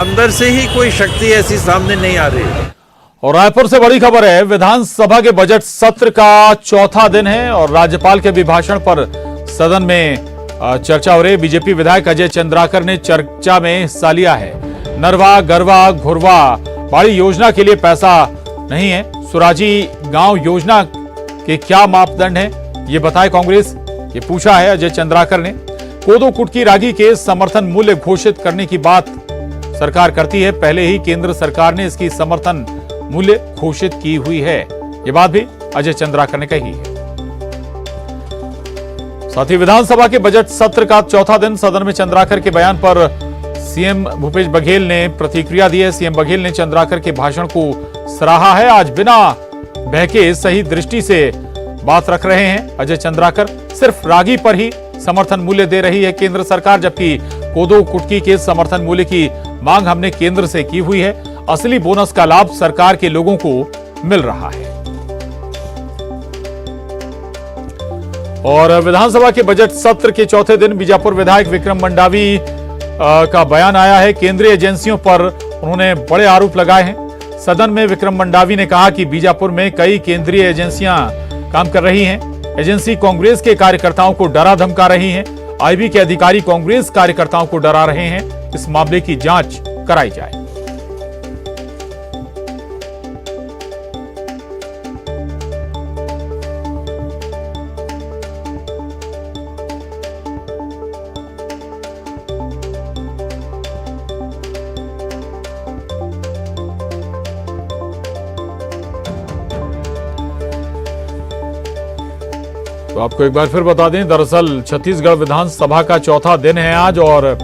अंदर से ही कोई शक्ति ऐसी सामने नहीं आ रही। और रायपुर से बड़ी खबर है, विधानसभा के बजट सत्र का चौथा दिन है और राज्यपाल के अभिभाषण पर सदन में चर्चा हो रही है। बीजेपी विधायक अजय चंद्राकर ने चर्चा में हिस्सा लिया है। नरवा, गरवा, घुरवा बाड़ी योजना के लिए पैसा नहीं है। सुराजी गांव योजना के क्या मापदंड हैं, ये बताए कांग्रेस, ये पूछा है अजय चंद्राकर ने। कोदो कुटकी रागी के समर्थन मूल्य घोषित करने की बात सरकार करती है। पहले ही केंद्र सरकार ने इसकी समर्थन मूल्य घोषित की हुई है, ये बात भी अजय चंद्राकर ने कही है। साथ ही विधानसभा के बजट सत्र का चौथा दिन, सदन में चंद्राकर के बयान पर सीएम भूपेश बघेल ने प्रतिक्रिया दी है। सीएम बघेल ने चंद्राकर के भाषण को सराहा है। आज बिना बहके सही दृष्टि से बात रख रहे हैं अजय चंद्राकर। सिर्फ रागी पर ही समर्थन मूल्य दे रही है केंद्र सरकार, जबकि कोदो कुटकी के समर्थन मूल्य की मांग हमने केंद्र से की हुई है। असली बोनस का लाभ सरकार के लोगों को मिल रहा है। और विधानसभा के बजट सत्र के चौथे दिन बीजापुर विधायक विक्रम मंडावी का बयान आया है। केंद्रीय एजेंसियों पर उन्होंने बड़े आरोप लगाए हैं। सदन में विक्रम मंडावी ने कहा कि बीजापुर में कई केंद्रीय एजेंसियां काम कर रही हैं। एजेंसी कांग्रेस के कार्यकर्ताओं को डरा धमका रही हैं। आईबी के अधिकारी कांग्रेस कार्यकर्ताओं को डरा रहे हैं। इस मामले की जांच कराई जाए। तो आपको एक बार फिर बता दें, दरअसल छत्तीसगढ़ विधानसभा का चौथा दिन है आज और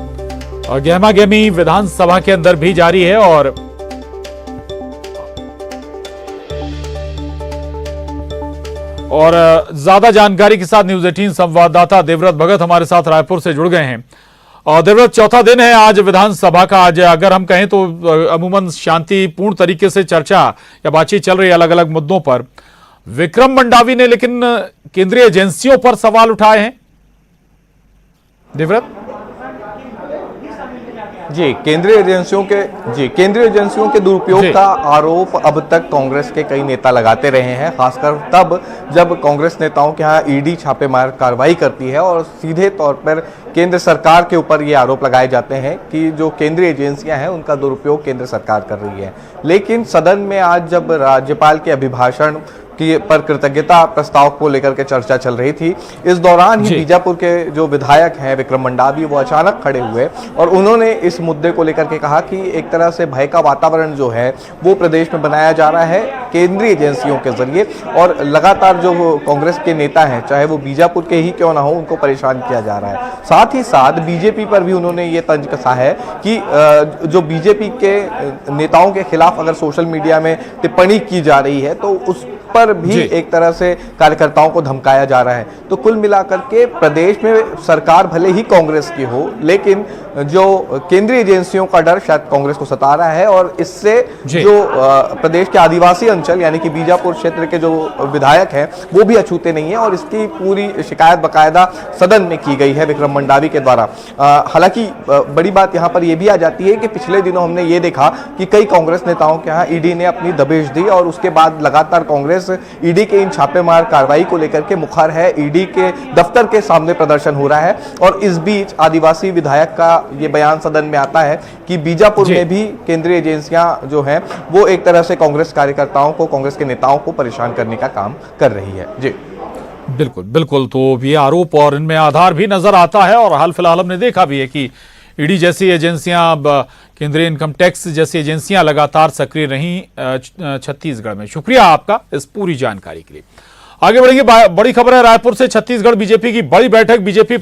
गहमा गहमी विधानसभा के अंदर भी जारी है। और ज्यादा जानकारी के साथ न्यूज 18 संवाददाता देवव्रत भगत हमारे साथ रायपुर से जुड़ गए हैं। और देवव्रत, चौथा दिन है आज विधानसभा का। आज अगर हम कहें तो अमूमन शांतिपूर्ण तरीके से चर्चा या बातचीत चल रही है अलग अलग मुद्दों पर। विक्रम मंडावी ने लेकिन केंद्रीय एजेंसियों पर सवाल उठाए हैं। देवव्रत जी, केंद्रीय एजेंसियों के दुरुपयोग का आरोप अब तक कांग्रेस के कई नेता लगाते रहे हैं, खासकर तब जब कांग्रेस नेताओं के यहाँ ईडी छापेमार कार्रवाई करती है और सीधे तौर पर केंद्र सरकार के ऊपर ये आरोप लगाए जाते हैं कि जो केंद्रीय एजेंसियां हैं उनका दुरुपयोग केंद्र सरकार कर रही है। लेकिन सदन में आज जब राज्यपाल के अभिभाषण की पर कृतज्ञता प्रस्ताव को लेकर के चर्चा चल रही थी, इस दौरान ही बीजापुर के जो विधायक हैं विक्रम मंडावी, वो अचानक खड़े हुए और उन्होंने इस मुद्दे को लेकर के कहा कि एक तरह से भय का वातावरण जो है वो प्रदेश में बनाया जा रहा है केंद्रीय एजेंसियों के जरिए, और लगातार जो कांग्रेस के नेता हैं, चाहे वो बीजापुर के ही क्यों ना हो, उनको परेशान किया जा रहा है। साथ ही साथ बीजेपी पर भी उन्होंने ये तंज कसा है कि जो बीजेपी के नेताओं के खिलाफ अगर सोशल मीडिया में टिप्पणी की जा रही है तो उस पर भी एक तरह से कार्यकर्ताओं को धमकाया जा रहा है। तो कुल मिलाकर के प्रदेश में सरकार भले ही कांग्रेस की हो, लेकिन जो केंद्रीय एजेंसियों का डर शायद कांग्रेस को सता रहा है और इससे जो प्रदेश के आदिवासी अंचल यानी कि बीजापुर क्षेत्र के जो विधायक हैं वो भी अछूते नहीं है। और इसकी पूरी शिकायत बाकायदा सदन में की गई है विक्रम मंडावी के द्वारा। हालांकि बड़ी बात यहाँ पर यह भी आ जाती है कि पिछले दिनों हमने ये देखा कि कई कांग्रेस नेताओं के यहाँ ईडी ने अपनी दबिश दी और उसके बाद लगातार कांग्रेस ईडी के इन छापेमार कार्रवाई को लेकर के मुखर है। ईडी के दफ्तर के सामने प्रदर्शन हो रहा है और इस बीच आदिवासी विधायक का ये बयान सदन में आता है कि बीजापुर में भी केंद्रीय एजेंसियां जो हैं वो एक तरह से कांग्रेस कार्यकर्ताओं को, कांग्रेस के नेताओं को परेशान करने का काम कर रही है। जी बिल्कुल बिल्कुल, तो ये आरोप और इनमें आधार भी नजर आता है। और हाल फिलहाल हमने देखा भी है कि ईडी जैसी एजेंसियां, केंद्रीय इनकम टैक्स जैसी एजेंसियां लगातार सक्रिय रहीं छत्तीसगढ़ में। शुक्रिया आपका इस पूरी जानकारी के लिए। आगे बढ़ेंगे, बड़ी खबर है रायपुर से। छत्तीसगढ़ बीजेपी की बड़ी बैठक, बीजेपी